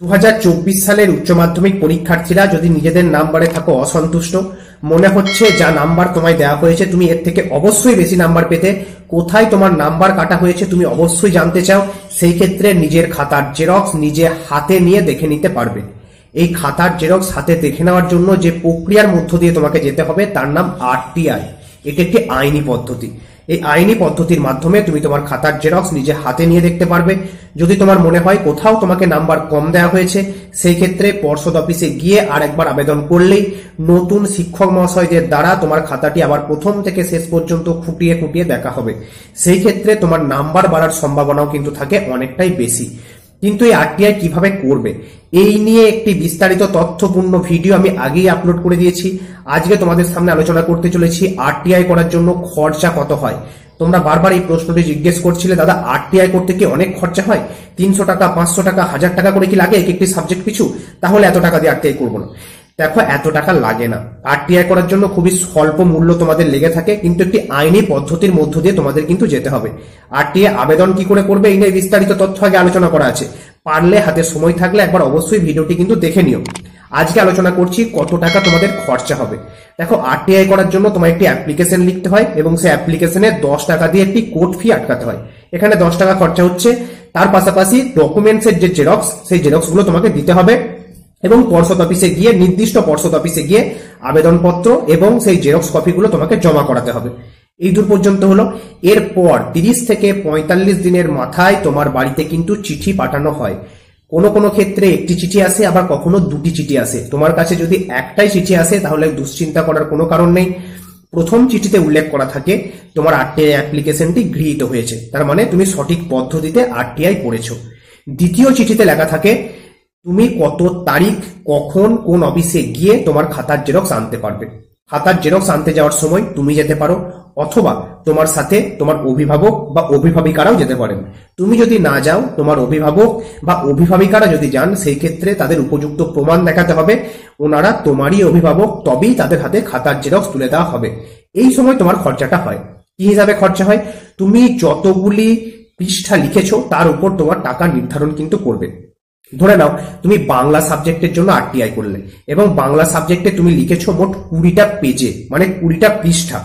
2024 সালের উচ্চ মাধ্যমিক পরীক্ষার্থীরা যদি নিজেদের নাম্বারে থাকো অসন্তুষ্ট, মনে হচ্ছে যা নাম্বার তোমায় দেওয়া হয়েছে তুমি এর থেকে অবশ্যই বেশি নাম্বার পেতে, কোথায় তোমার নাম্বার কাটা হয়েছে তুমি অবশ্যই জানতে চাও, সেই ক্ষেত্রে নিজের খাতার জেরক্স নিজে হাতে নিয়ে দেখে নিতে পারবে। এই খাতার জেরক্স হাতে দেখে নেওয়ার জন্য যে প্রক্রিয়ার মধ্য দিয়ে তোমাকে যেতে হবে তার নাম আরটিআই। এটি একটি আইনি পদ্ধতি। এই আইনি পদ্ধতির মাধ্যমে তুমি তোমার খাতার জেরক্স নিজে হাতে নিয়ে দেখতে পারবে। যদি তোমার মনে হয় কোথাও তোমাকে নাম্বার কম দেওয়া হয়েছে, সেই ক্ষেত্রে পর্ষদ অফিসে গিয়ে আরেকবার আবেদন করলেই নতুন শিক্ষক মহাশয়দের দ্বারা তোমার খাতাটি আবার প্রথম থেকে শেষ পর্যন্ত খুঁটিয়ে খুঁটিয়ে দেখা হবে। সেই ক্ষেত্রে তোমার নাম্বার বাড়ার সম্ভাবনাও কিন্তু থাকে অনেকটাই বেশি। কিন্তু এই আরটিআই কিভাবে করবে এই নিয়ে একটি বিস্তারিত তথ্যপূর্ণ ভিডিও আমি আগেই আপলোড করে দিয়েছি। আজকে তোমাদের সামনে আলোচনা করতে চলেছি আরটিআই করার জন্য খরচা কত হয়। তোমরা বারবার এই প্রশ্নটি জিজ্ঞেস করছিলে, দাদা আরটিআই করতে কি অনেক খরচা হয়? 300 টাকা, 500 টাকা, 1000 টাকা করে কি লাগে এক একটি সাবজেক্ট পিছু? তাহলে এত টাকা দিয়ে আরটিআই করবো না। দেখো, এত টাকা লাগে না। আরটিআই করার জন্য খুবই স্বল্প মূল্য তোমাদের লেগে থাকে, কিন্তু একটি আইনি পদ্ধতির মধ্য দিয়ে তোমাদের কিন্তু যেতে হবে। আরটিআই আবেদন কি করে করবে এই নিয়ে বিস্তারিত তথ্য আগে আলোচনা করা আছে। পারলে হাতে সময় থাকলে একবার অবশ্যই ভিডিওটি কিন্তু দেখে নিও। আজকে আলোচনা করছি কত টাকা তোমাদের খরচা হবে। দেখো, আরটিআই করার জন্য তোমার একটি অ্যাপ্লিকেশন লিখতে হয় এবং সেই অ্যাপ্লিকেশনে 10 টাকা দিয়ে একটি কোর্ট ফি আটকাতে হয়। এখানে 10 টাকা খরচা হচ্ছে। তার পাশাপাশি ডকুমেন্টসের যে জেরক্স, সেই জেরক্স গুলো তোমাকে দিতে হবে এবং পর্ষদ অফিসে গিয়ে, নির্দিষ্ট পর্ষদ অফিসে গিয়ে আবেদনপত্র এবং সেই জেরক্স কপিগুলো তোমাকে জমা করাতে হবে। এই দূর পর্যন্ত হলো। এরপর 30 থেকে 45 দিনের মাথায় তোমার বাড়িতে কিন্তু চিঠি পাঠানো হয়। কোনো কোনো ক্ষেত্রে একটি চিঠি আসে, আবার কখনো দুটি চিঠি আসে। তোমার কাছে যদি একটাই চিঠি আসে তাহলে দুশ্চিন্তা করার কোনো কারণ নেই। প্রথম চিঠিতে উল্লেখ করা থাকে তোমার আরটিআই অ্যাপ্লিকেশনটি গৃহীত হয়েছে, তার মানে তুমি সঠিক পদ্ধতিতে আরটিআই করেছো। দ্বিতীয় চিঠিতে লেখা থাকে তুমি কত তারিখ কখন কোন অফিসে গিয়ে তোমার খাতার জেরক্স আনতে পারবে। খাতার জেরক্স আনতে যাওয়ার সময় তুমি যেতে পারো, অথবা তোমার সাথে তোমার অভিভাবক বা অভিভাবিকারাও যেতে পারেন। তুমি যদি না যাও, তোমার অভিভাবক বা অভিভাবিকারা যদি যান, সেই ক্ষেত্রে তাদের উপযুক্ত প্রমাণ দেখাতে হবে ওনারা তোমারই অভিভাবক, তবেই তাদের হাতে খাতার জেরক্স তুলে দেওয়া হবে। এই সময় তোমার খরচাটা হয়। কি হিসাবে খরচা হয়? তুমি যতগুলি পৃষ্ঠা লিখেছো তার উপর তোমার টাকা নির্ধারণ কিন্তু করবে। ধরে নাও তুমি বাংলা সাবজেক্টের জন্য আরটিআই করলে এবং বাংলা সাবজেক্টে তুমি লিখেছো মোট 20টা পেজে, মানে 20টা পৃষ্ঠা।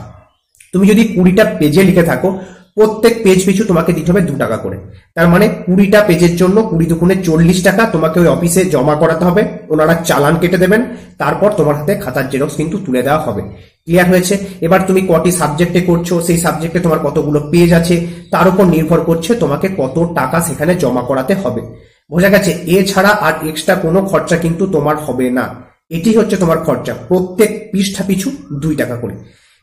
তুমি যদি 20টা পেজে লিখে থাকো, প্রত্যেক পেজ পিছু তোমাকে দিতে হবে 2 টাকা করে। তার মানে 20টা পেজের জন্য 20 দুগুণে 40 টাকা তোমাকে ওই অফিসে জমা করাতে হবে। ওনারা চালান কেটে দেবেন, তারপর তোমার হাতে খাতার জেরক্স কিন্তু তুলে দেওয়া হবে। ক্লিয়ার হয়েছে? এবার তুমি কটি সাবজেক্টে করছো, সেই সাবজেক্টে তোমার কতগুলো পেজ আছে, তার উপর নির্ভর করছে তোমাকে কত টাকা সেখানে জমা করাতে হবে। বোঝা গেছে? এছাড়া আর এক্সট্রা কোনো খরচা কিন্তু তোমার হবে না। এটি হচ্ছে তোমার খরচা, প্রত্যেক পৃষ্ঠা পিছু 2 টাকা করে।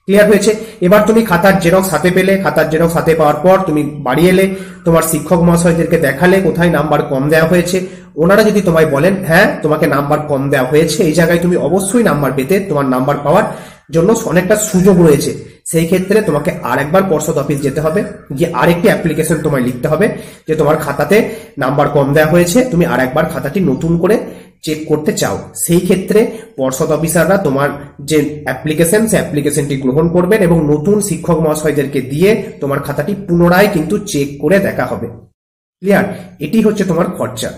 ক্লিয়ার হয়েছে? এবার তুমি খাতার জেরক্স হাতে পেলে, খাতার জেরক্স হাতে পাওয়ার পর তুমি বাড়ি এলে, তোমার শিক্ষক মহাশয়দেরকে দেখালে কোথায় নাম্বার কম দেওয়া হয়েছে। ওনারা যদি তোমায় বলেন হ্যাঁ তোমাকে নাম্বার কম দেওয়া হয়েছে, এই জায়গায় তুমি অবশ্যই নাম্বার পেতে, তোমার নাম্বার পাওয়ার জন্য অনেকটা সুযোগ রয়েছে, সেই ক্ষেত্রে তোমাকে আরেকবার পর্ষদ অফিস যেতে হবে, গিয়ে আরেকটি অ্যাপ্লিকেশন তোমায় লিখতে হবে যে তোমার খাতাতে নাম্বার কম দেওয়া হয়েছে, তুমি আরেকবার খাতাটি নতুন করে চেক করতে চাও। সেই ক্ষেত্রে পর্ষদ অফিসাররা তোমার যে অ্যাপ্লিকেশন, সেই অ্যাপ্লিকেশনটি গ্রহণ করবেন এবং নতুন শিক্ষক মহাশয়দেরকে দিয়ে তোমার খাতাটি পুনরায় কিন্তু চেক করে দেখা হবে। ক্লিয়ার? এটি হচ্ছে তোমার খরচা।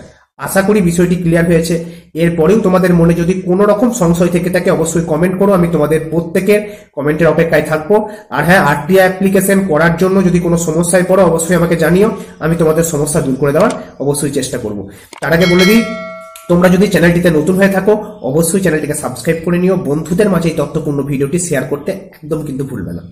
আশা করি বিষয়টি ক্লিয়ার হয়েছে। এরপরেও তোমাদের মনে যদি কোনো রকম সংশয় থেকে থাকে অবশ্যই কমেন্ট করো, আমি তোমাদের প্রত্যেকের কমেন্টের অপেক্ষায় থাকবো। আর হ্যাঁ, আরটিআই অ্যাপ্লিকেশন করার জন্য যদি কোনো সমস্যায় পড়ো অবশ্যই আমাকে জানিও, আমি তোমাদের সমস্যা দূর করে দেওয়ার অবশ্যই চেষ্টা করব। তার আগে বলে দিই, তোমরা যদি চ্যানেলটিতে নতুন হয়ে থাকো অবশ্যই চ্যানেলটিকে সাবস্ক্রাইব করে নিও। বন্ধুদের মাঝে এই তথ্যপূর্ণ ভিডিওটি শেয়ার করতে একদম কিন্তু ভুলবে না।